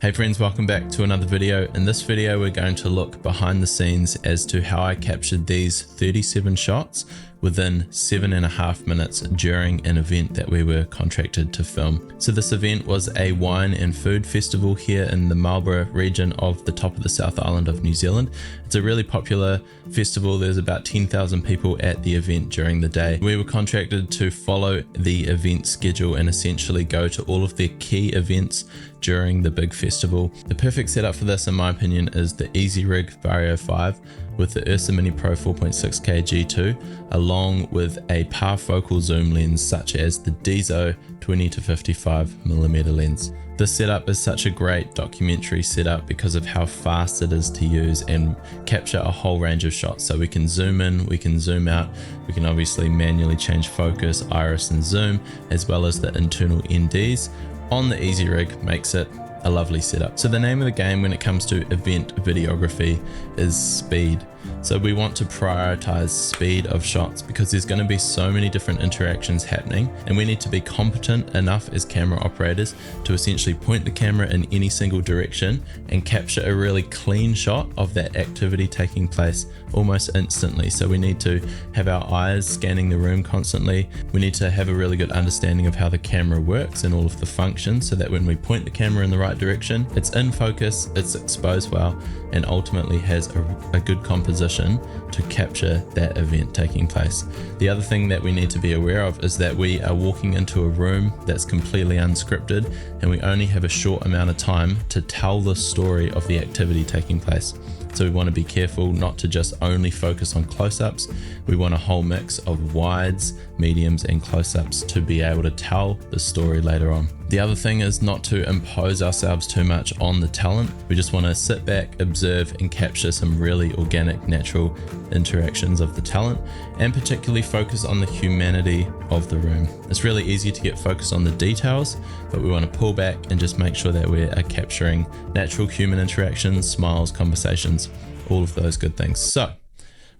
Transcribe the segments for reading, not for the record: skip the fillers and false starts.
Hey friends, welcome back to another video. In this video, we're going to look behind the scenes as to how I captured these 37 shots within 7.5 minutes during an event that we were contracted to film. So this event was a wine and food festival here in the Marlborough region of the top of the South Island of New Zealand. It's a really popular festival. There's about 10,000 people at the event during the day. We were contracted to follow the event schedule and essentially go to all of their key events during the big festival. The perfect setup for this, in my opinion, is the EasyRig Vario 5 with the Ursa Mini Pro 4.6K G2, along with a parfocal zoom lens such as the DZXO 20-55mm lens. This setup is such a great documentary setup because of how fast it is to use and capture a whole range of shots. So we can zoom in, we can zoom out, we can obviously manually change focus, iris and zoom, as well as the internal NDs on the EasyRig makes it a lovely setup. So the name of the game when it comes to event videography is speed. So we want to prioritize speed of shots because there's going to be so many different interactions happening, and we need to be competent enough as camera operators to essentially point the camera in any single direction and capture a really clean shot of that activity taking place almost instantly. So we need to have our eyes scanning the room constantly. We need to have a really good understanding of how the camera works and all of the functions so that when we point the camera in the right direction, it's in focus, it's exposed well, and ultimately has a good composition to capture that event taking place. The other thing that we need to be aware of is that we are walking into a room that's completely unscripted and we only have a short amount of time to tell the story of the activity taking place. So we want to be careful not to just only focus on close-ups. We want a whole mix of wides, mediums and close-ups to be able to tell the story later on. The other thing is not to impose ourselves too much on the talent. We just want to sit back, observe and capture some really organic, natural interactions of the talent, and particularly focus on the humanity of the room. It's really easy to get focused on the details, but we want to pull back and just make sure that we are capturing natural human interactions, smiles, conversations, all of those good things. So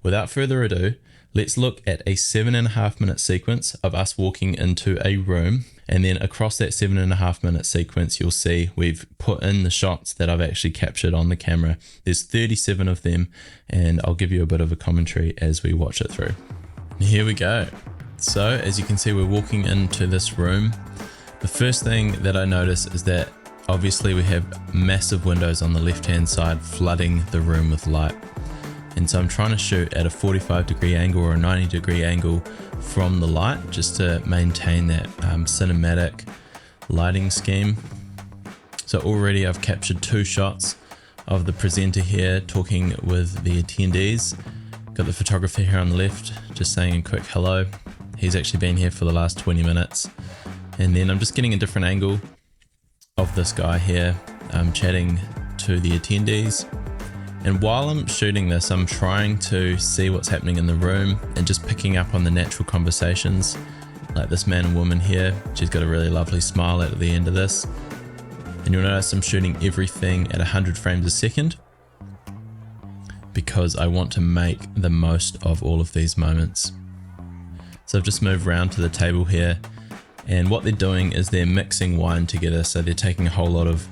without further ado, let's look at a 7.5 minute sequence of us walking into a room, and then across that 7.5 minute sequence you'll see we've put in the shots that I've actually captured on the camera. There's 37 of them, and I'll give you a bit of a commentary as we watch it through. Here we go. So as you can see, we're walking into this room. The first thing that I notice is that obviously we have massive windows on the left hand side flooding the room with light. And so I'm trying to shoot at a 45-degree angle or a 90-degree angle from the light just to maintain that cinematic lighting scheme. So already I've captured 2 shots of the presenter here talking with the attendees. Got the photographer here on the left just saying a quick hello. He's actually been here for the last 20 minutes. And then I'm just getting a different angle of this guy here chatting to the attendees. And while I'm shooting this, I'm trying to see what's happening in the room and just picking up on the natural conversations. Like this man and woman here, she's got a really lovely smile at the end of this. And you'll notice I'm shooting everything at 100 frames a second because I want to make the most of all of these moments. So I've just moved around to the table here, and what they're doing is they're mixing wine together. So they're taking a whole lot of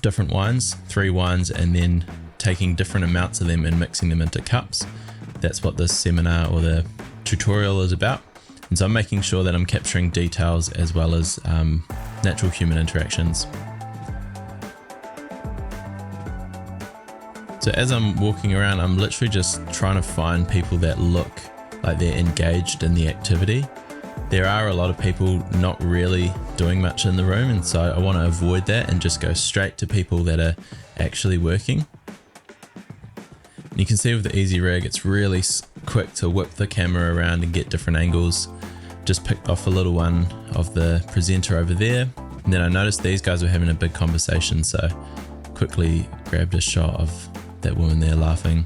different wines, 3 wines, and then taking different amounts of them and mixing them into cups. That's what this seminar or the tutorial is about. And so I'm making sure that I'm capturing details as well as natural human interactions. So as I'm walking around, I'm literally just trying to find people that look like they're engaged in the activity. There are a lot of people not really doing much in the room, and so I want to avoid that and just go straight to people that are actually working. And you can see with the EasyRig, it's really quick to whip the camera around and get different angles. Just picked off a little one of the presenter over there, and then I noticed these guys were having a big conversation, so quickly grabbed a shot of that woman there laughing.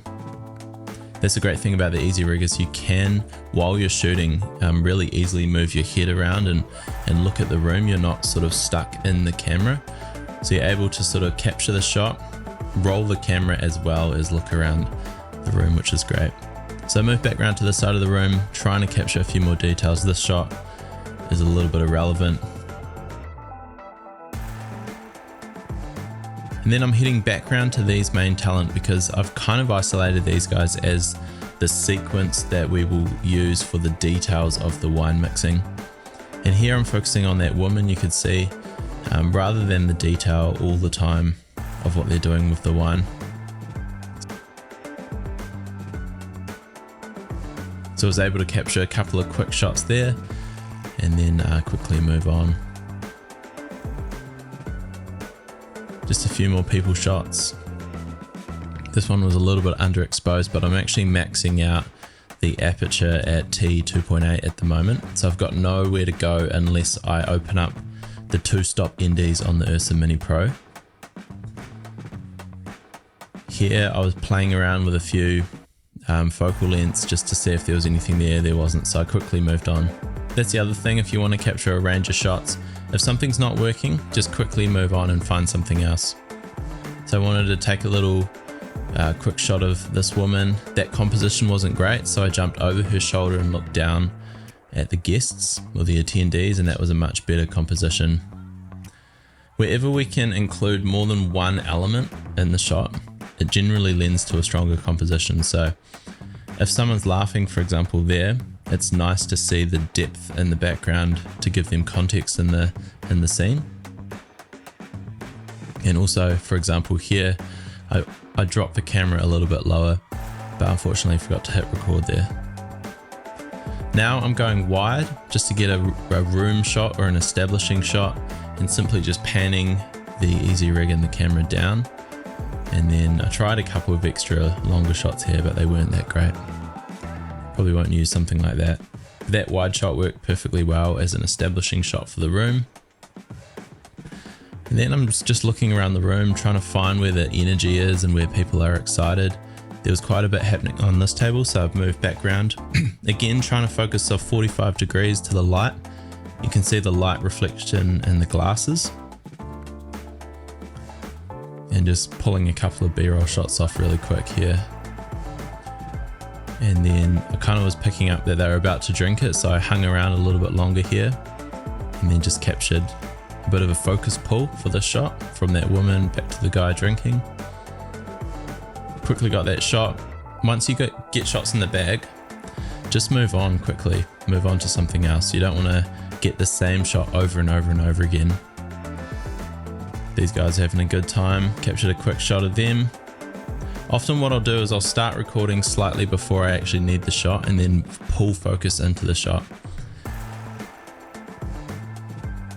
That's the great thing about the EasyRig is you can, while you're shooting, really easily move your head around and look at the room. You're not sort of stuck in the camera. So you're able to sort of capture the shot, roll the camera as well as look around the room, which is great. So I moved back around to the side of the room, trying to capture a few more details. This shot is a little bit irrelevant. And then I'm heading back round to these main talent because I've kind of isolated these guys as the sequence that we will use for the details of the wine mixing. And here I'm focusing on that woman, you could see, rather than the detail all the time of what they're doing with the wine. So I was able to capture a couple of quick shots there and then quickly move on. Just a few more people shots. This one was a little bit underexposed, but I'm actually maxing out the aperture at t2.8 at the moment. So I've got nowhere to go unless I open up the 2-stop NDs on the Ursa Mini Pro. Here I was playing around with a few focal lengths just to see if there was anything there. There wasn't, so I quickly moved on. That's the other thing, if you want to capture a range of shots, if something's not working, just quickly move on and find something else. So I wanted to take a little quick shot of this woman. That composition wasn't great, so I jumped over her shoulder and looked down at the guests or the attendees, and that was a much better composition. Wherever we can include more than one element in the shot, it generally lends to a stronger composition. So if someone's laughing, for example, there, it's nice to see the depth in the background to give them context in the scene. And also, for example, here, I dropped the camera a little bit lower, but unfortunately forgot to hit record there. Now I'm going wide just to get a room shot or an establishing shot, and simply just panning the EasyRig and the camera down. And then I tried a couple of extra longer shots here, but they weren't that great. Probably won't use something like that. That wide shot worked perfectly well as an establishing shot for the room. And then I'm just looking around the room, trying to find where the energy is and where people are excited. There was quite a bit happening on this table, so I've moved back around. Again, trying to focus off 45 degrees to the light. You can see the light reflection in the glasses. And just pulling a couple of B-roll shots off really quick here. And then I kind of was picking up that they were about to drink it, so I hung around a little bit longer here and then just captured a bit of a focus pull for this shot from that woman back to the guy drinking. Quickly got that shot. Once you get shots in the bag, just move on quickly, move on to something else. You don't want to get the same shot over and over and over again. These guys are having a good time. Captured a quick shot of them. Often what I'll do is I'll start recording slightly before I actually need the shot and then pull focus into the shot.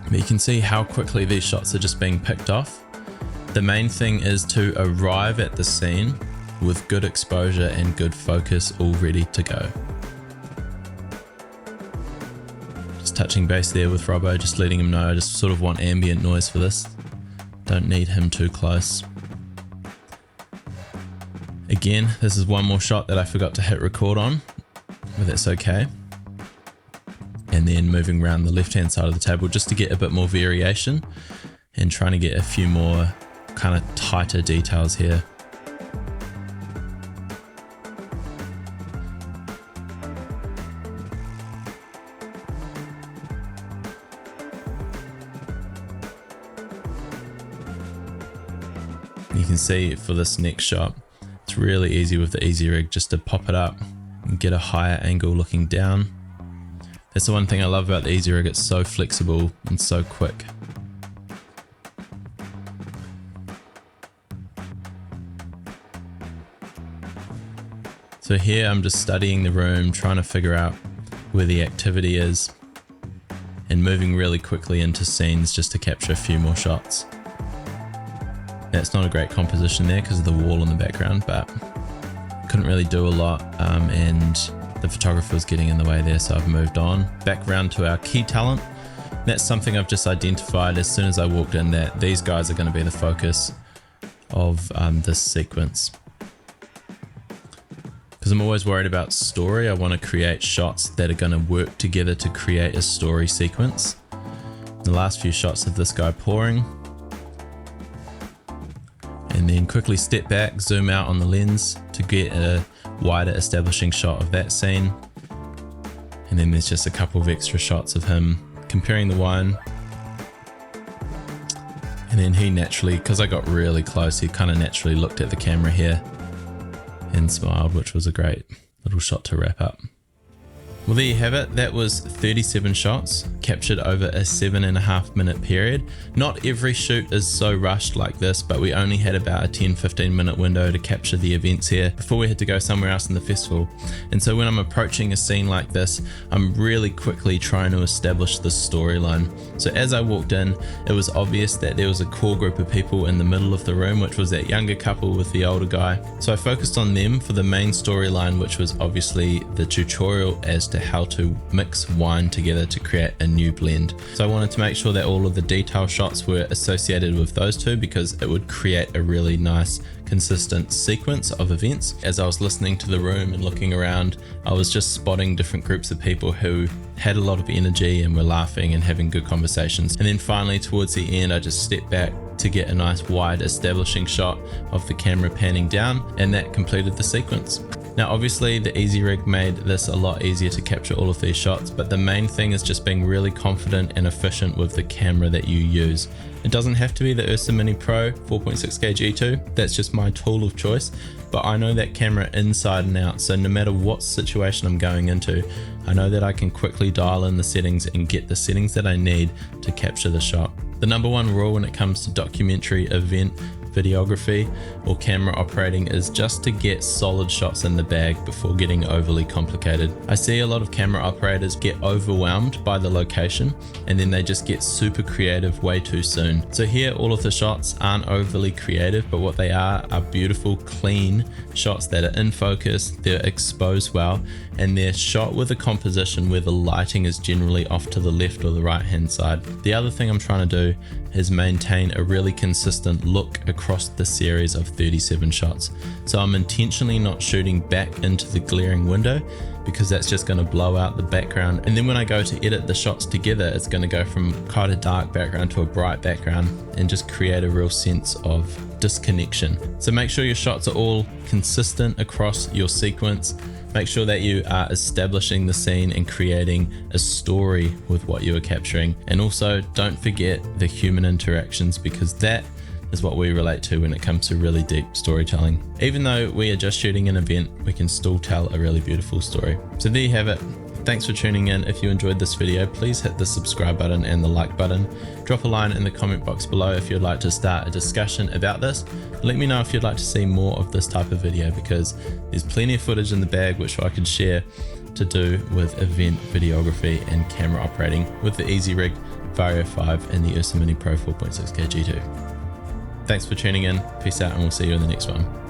But you can see how quickly these shots are just being picked off. The main thing is to arrive at the scene with good exposure and good focus all ready to go. Just touching base there with Robbo, just letting him know I just sort of want ambient noise for this. Don't need him too close. Again, this is one more shot that I forgot to hit record on, but that's okay. And then moving around the left-hand side of the table just to get a bit more variation and trying to get a few more kind of tighter details here. You can see for this next shot, it's really easy with the EasyRig just to pop it up and get a higher angle looking down. That's the one thing I love about the EasyRig, it's so flexible and so quick. So here I'm just studying the room, trying to figure out where the activity is and moving really quickly into scenes just to capture a few more shots. That's not a great composition there because of the wall in the background, but couldn't really do a lot and the photographer was getting in the way there, so I've moved on. Back around to our key talent. That's something I've just identified as soon as I walked in, that these guys are going to be the focus of this sequence. Because I'm always worried about story. I want to create shots that are going to work together to create a story sequence. The last few shots of this guy pouring. And then quickly step back, zoom out on the lens to get a wider establishing shot of that scene. And then there's just a couple of extra shots of him comparing the wine. And then he naturally, because I got really close, he kind of naturally looked at the camera here and smiled, which was a great little shot to wrap up. Well, there you have it. That was 37 shots captured over a 7.5 minute period. Not every shoot is so rushed like this, but we only had about a 10-15 minute window to capture the events here before we had to go somewhere else in the festival. And so when I'm approaching a scene like this, I'm really quickly trying to establish the storyline. So as I walked in, it was obvious that there was a core group of people in the middle of the room, which was that younger couple with the older guy. So I focused on them for the main storyline, which was obviously the tutorial as to how to mix wine together to create a new blend. So I wanted to make sure that all of the detail shots were associated with those two, because it would create a really nice consistent sequence of events. As I was listening to the room and looking around, I was just spotting different groups of people who had a lot of energy and were laughing and having good conversations. And then finally towards the end, I just stepped back to get a nice wide establishing shot of the camera panning down, and that completed the sequence. Now obviously the EasyRig made this a lot easier to capture all of these shots, but the main thing is just being really confident and efficient with the camera that you use. It doesn't have to be the Ursa Mini Pro 4.6K G2, that's just my tool of choice, but I know that camera inside and out, so no matter what situation I'm going into, I know that I can quickly dial in the settings and get the settings that I need to capture the shot. The number one rule when it comes to documentary event videography or camera operating is just to get solid shots in the bag before getting overly complicated. I see a lot of camera operators get overwhelmed by the location and then they just get super creative way too soon. So here all of the shots aren't overly creative, but what they are beautiful, clean shots that are in focus, they're exposed well, and they're shot with a composition where the lighting is generally off to the left or the right hand side. The other thing I'm trying to do is maintain a really consistent look across the series of 37 shots. So I'm intentionally not shooting back into the glaring window, because that's just going to blow out the background. And then when I go to edit the shots together, it's going to go from quite a dark background to a bright background and just create a real sense of disconnection. So make sure your shots are all consistent across your sequence. Make sure that you are establishing the scene and creating a story with what you are capturing. And also don't forget the human interactions, because that is what we relate to when it comes to really deep storytelling. Even though we are just shooting an event, we can still tell a really beautiful story. So there you have it. Thanks for tuning in. If you enjoyed this video, please hit the subscribe button and the like button. Drop a line in the comment box below if you'd like to start a discussion about this. Let me know if you'd like to see more of this type of video, because there's plenty of footage in the bag which I could share to do with event videography and camera operating with the EasyRig Vario 5 and the Ursa Mini Pro 4.6K G2. Thanks for tuning in. Peace out, and we'll see you in the next one.